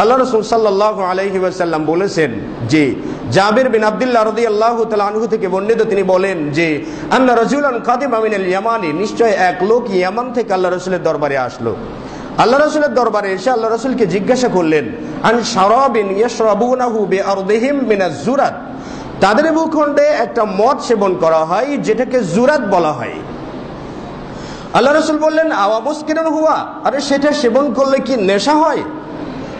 আল্লাহ রাসূল সাল্লাল্লাহু আলাইহি ওয়াসাল্লাম বলেছেন যে জাবির বিন আব্দুল্লাহ রাদিয়াল্লাহু তাআলা আনহু থেকে বর্ণিত, তিনি বলেন যে আন্না রাজুলান কাদিমা মিনাল ইয়ামানি, নিশ্চয় এক লোক ইয়ামান থেকে আল্লাহ রাসূলের দরবারে আসলো। আল্লাহ রাসূলের দরবারে এসে আল্লাহ রাসূলকে জিজ্ঞাসা করলেন আন শারাবিন ইয়াশরাবুনাহু বিআরদিহিম মিনাজ জুরাত, তাদের ভূখণ্ডে একটা মদ সেবন করা হয় যেটাকে জুরাত বলা হয়। আল্লাহ রাসূল বললেন আওয়া মুসকিরুন হুয়া, আরে সেটা সেবন করলে কি নেশা হয়?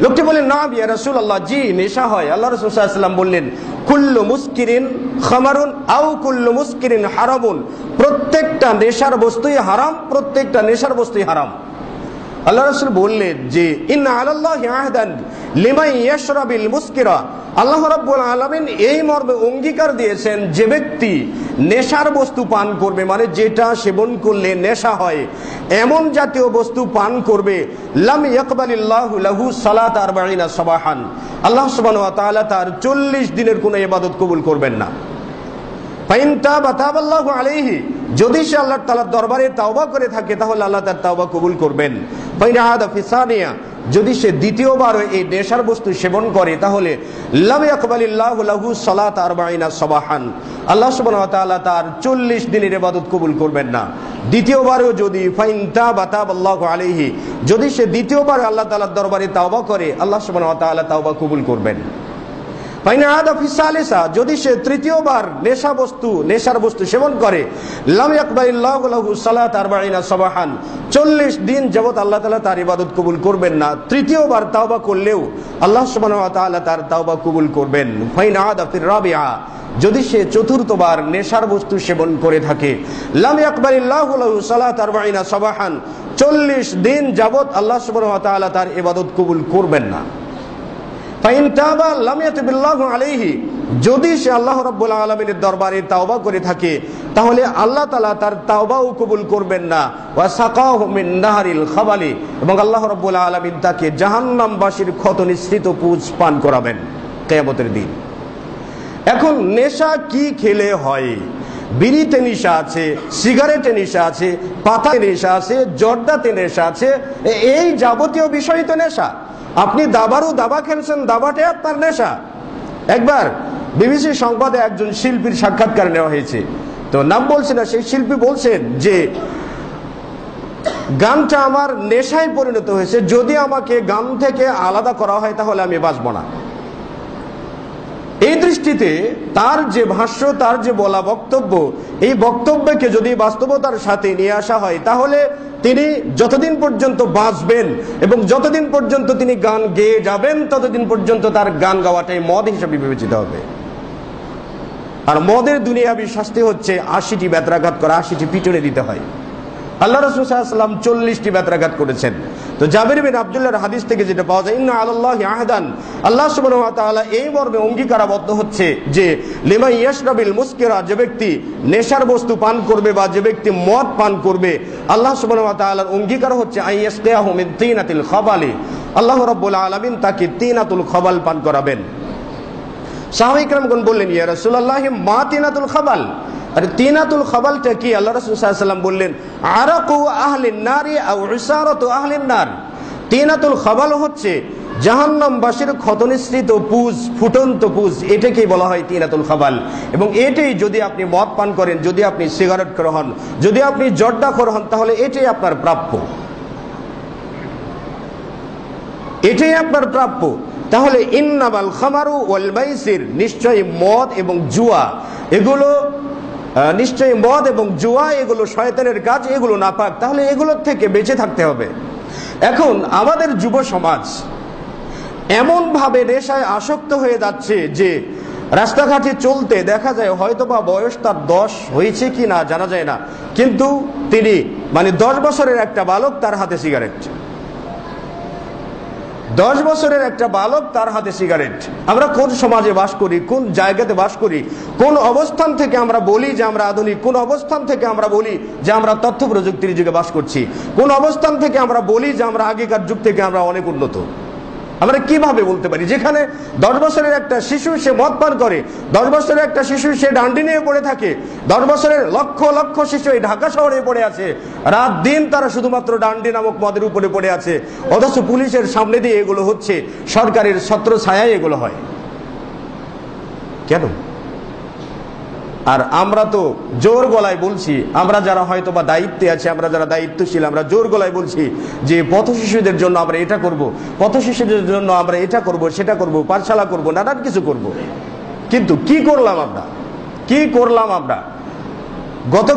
লোকটি বললেন না ইয়া রাসূলুল্লাহ, জি নেশা হয়। আল্লাহ রাসূল সাল্লাল্লাহু আলাইহি ওয়াসাল্লাম বললেন কুল্লু মুসকিরিন খামারুন আও কুল্লু মুসকিরিন হারামুন, প্রত্যেকটা নেশার বস্তুই হারাম, প্রত্যেকটা নেশার বস্তুই হারাম। আল্লাহ রাসূল বললেন যে ইন্না আলাল্লাহি আহদান লিমান ইয়াশরাবিল মুসকিরা, আল্লাহ রাব্বুল আলামিন এই মর্মে অঙ্গীকার দিয়েছেন যে ব্যক্তি নেশার বস্তু পান করবে, মানে যেটা সেবন করলে নেশা হয় এমন জাতীয় বস্তু পান করবে, লাম ইয়াকবালিল্লাহু লাহু সালাত 40 সাবাহান, আল্লাহ সুবহানাহু ওয়া তাআলা তার 40 দিনের কোনো ইবাদত কবুল করবেন না। ফাইন তাবা তাবাল্লাহু আলাইহি, যদি সে আল্লাহ তাআলার দরবারে তাওবা করে থাকে তাহলে আল্লাহ তার তাওবা কবুল করবেন। ফাইন আদা ফি সানিয়া, যদি সে দ্বিতীয়বার এই নেশার বস্তু সেবন করে তাহলে লাম ইয়াকবালিল্লাহু লাহু সালাত 40 সাবাহান, আল্লাহ সুবহানাহু ওয়া তাআলা তার 40 দিনের ইবাদত কবুল করবেন না। দ্বিতীয়বারও যদি ফাইন তাবা তাবাল্লাহু আলাইহি, যদি সে দ্বিতীয়বার আল্লাহ তাআলার দরবারে তাওবা করে আল্লাহ সুবহানাহু ওয়া তাআলা তাওবা কবুল করবেন। ফাইন আদা ফি সালিসা, যদি সে তৃতীয়বার নেশার বস্তু সেবন করে লাম ইয়াকবালিল্লাহু লাহু সালাত 40 সাবাহান, 40 দিন যাবত আল্লাহ তাআলা তার ইবাদত কবুল করবেন না। তৃতীয়বার তাওবা করলেও আল্লাহ সুবহানাহু ওয়া তাআলা তার তাওবা কবুল করবেন। ফাইন আদা ফির রাবিআ, যদি সে চতুর্থবার নেশার বস্তু সেবন করে থাকে লাম ইয়াকবালিল্লাহু লাহু সালাত 40 সাবাহান, 40 দিন যাবত আল্লাহ সুবহানাহু ওয়া তাআলা তার ইবাদত কবুল করবেন না। ফাইন তাবা লাম ইয়াতুবিল্লাহু আলাইহি, যদি সে আল্লাহ রাব্বুল আলামিনের দরবারে তাওবা করে থাকে তাহলে আল্লাহ তাআলা তার তাওবাও কবুল করবেন না। ওয়া সাকাহু মিন নাহরিল খাবালি, এবং আল্লাহ রাব্বুল আলামিন তাকে জাহান্নামবাসীর ক্ষত নিঃসৃত পুজ পান করাবেন কিয়ামতের দিন। এখন নেশা কি খেলে হয়? বিড়িতে নেশা আছে, সিগারেটে নেশা আছে, পাতায় নেশা আছে, জর্দাতে নেশা আছে, এই যাবতীয় বিষয় তো নেশা। আপনি দাবা খেলছেন, দাবাতে আপনার নেশা। একবার বিবিসি সংবাদে একজন শিল্পীর সাক্ষাৎকার নেওয়া হয়েছে, তো নাম বলছে না, সেই শিল্পী বলছেন যে গানটা আমার নেশায় পরিণত হয়েছে, যদি আমাকে গান থেকে আলাদা করা হয় তাহলে আমি বাঁচব না। এই দৃষ্টিতে তার যে ভাষ্য, তার যে বলা বক্তব্য, এই বক্তব্যকে যদি বাস্তবতার সাথে নিয়ে আসা হয় তাহলে তিনি যতদিন পর্যন্ত বাঁচবেন এবং যতদিন পর্যন্ত তিনি গান গেয়ে যাবেন ততদিন পর্যন্ত তার গান গাওয়াটাই মদ হিসেবে বিবেচিত হবে। আর মদের দুনিয়াবি শাস্তি হচ্ছে 80টি বেত্রাঘাত করা, 80টি পিটনে দিতে হয়। আল্লাহ রাসূল সাল্লাল্লাহু আলাইহি ওয়াসাল্লাম 40টি বেত্রাঘাত করেছেন। তো জাবির বিন আব্দুল্লাহর হাদিস থেকে যেটা পাওয়া যায়, ইন্না আলাল্লাহি আহদান, আল্লাহ সুবহানাহু ওয়া তাআলা এই মর্মে অঙ্গীকারাবদ্ধ হচ্ছে যে লিমান ইয়াশরাবিল মুসকিরা, যে ব্যক্তি নেশার বস্তু পান করবে বা যে ব্যক্তি মদ পান করবে, আল্লাহ সুবহানাহু ওয়া তাআলার অঙ্গীকার হচ্ছে আইয়াসকিয়াহু মিন তিনাতিল খাবালি, আল্লাহ রাব্বুল আলামিন তাকে তিনাতুল খাবাল পান করাবেন। সাহাবায়ে কেরামগণ বললেন ইয়া রাসূলুল্লাহ মা তিনাতুল খাবাল, আরে তিনাতুল খাবালটা কি? আল্লাহ রাসূল সাল্লাল্লাহু আলাইহি ওয়াসাল্লাম বললেন আরাকু আহলিন নারি আও ইসারাতু আহলিন নার, তিনাতুল খাবাল হচ্ছে জাহান্নামবাসীর ক্ষতনিঃসৃত পুজ, ফুটন্ত পুজ, এটাকেই বলা হয় তিনাতুল খাবাল। এবং এটাই যদি আপনি মদ পান করেন, যদি আপনি সিগারেট খোর হন, যদি আপনি জর্দাখোর হন, তাহলে এটাই আপনার প্রাপ্য, এটাই আপনার প্রাপ্য। তাহলে ইন্নামাল খামারু ওয়াল মাইসির, নিশ্চয়ই মদ এবং জুয়া এগুলো এগুলো শয়তানের কাজ, এগুলো নাপাক, তাহলে এগুলোর থেকে বেঁচে থাকতে হবে। এখন আমাদের যুব সমাজ এমন ভাবে নেশায় আসক্ত হয়ে যাচ্ছে যে রাস্তাঘাটে চলতে দেখা যায় হয়তোবা বয়স তার 10 হয়েছে কি না জানা যায় না, কিন্তু তিনি 10 বছরের একটা বালক, তার হাতে সিগারেট, 10 বছরের একটা বালক, তার হাতে সিগারেট। আমরা কোন সমাজে বাস করি, কোন জায়গাতে বাস করি, কোন অবস্থান থেকে আমরা বলি যে আমরা আধুনিক, কোন অবস্থান থেকে আমরা বলি যে আমরা তথ্য প্রযুক্তির যুগে বাস করছি, কোন অবস্থান থেকে আমরা বলি যে আমরা আগেকার যুগ থেকে আমরা অনেক উন্নত। আমরা কিভাবে বলতে পারি? যেখানে 10 বছরের একটা শিশু সে মদ পান করে, 10 বছরের একটা শিশু সে ডান্ডি নিয়ে পড়ে থাকে, 10 বছরের লক্ষ লক্ষ শিশু এই ঢাকা শহরে পড়ে আছে, রাত দিন তারা শুধুমাত্র ডান্ডি নামক মদের উপরে পড়ে আছে, অথচ পুলিশের সামনে দিয়ে এগুলো হচ্ছে, সরকারের ছত্র ছায়ায় এগুলো হয়। কেন? আর আমরা তো জোর গলায় বলছি, আমরা যারা হয়তো বা দায়িত্বে আছি, আমরা যারা দায়িত্বশীল, আমরা জোর গলায় বলছি যে পথ শিশুদের জন্য আমরা এটা করব, পথ শিশুদের জন্য আমরা এটা করব, সেটা করব, পাঠশালা করব, নানান কিছু করব। কিন্তু কি করলাম আমরা? কি করলাম আমরা? গত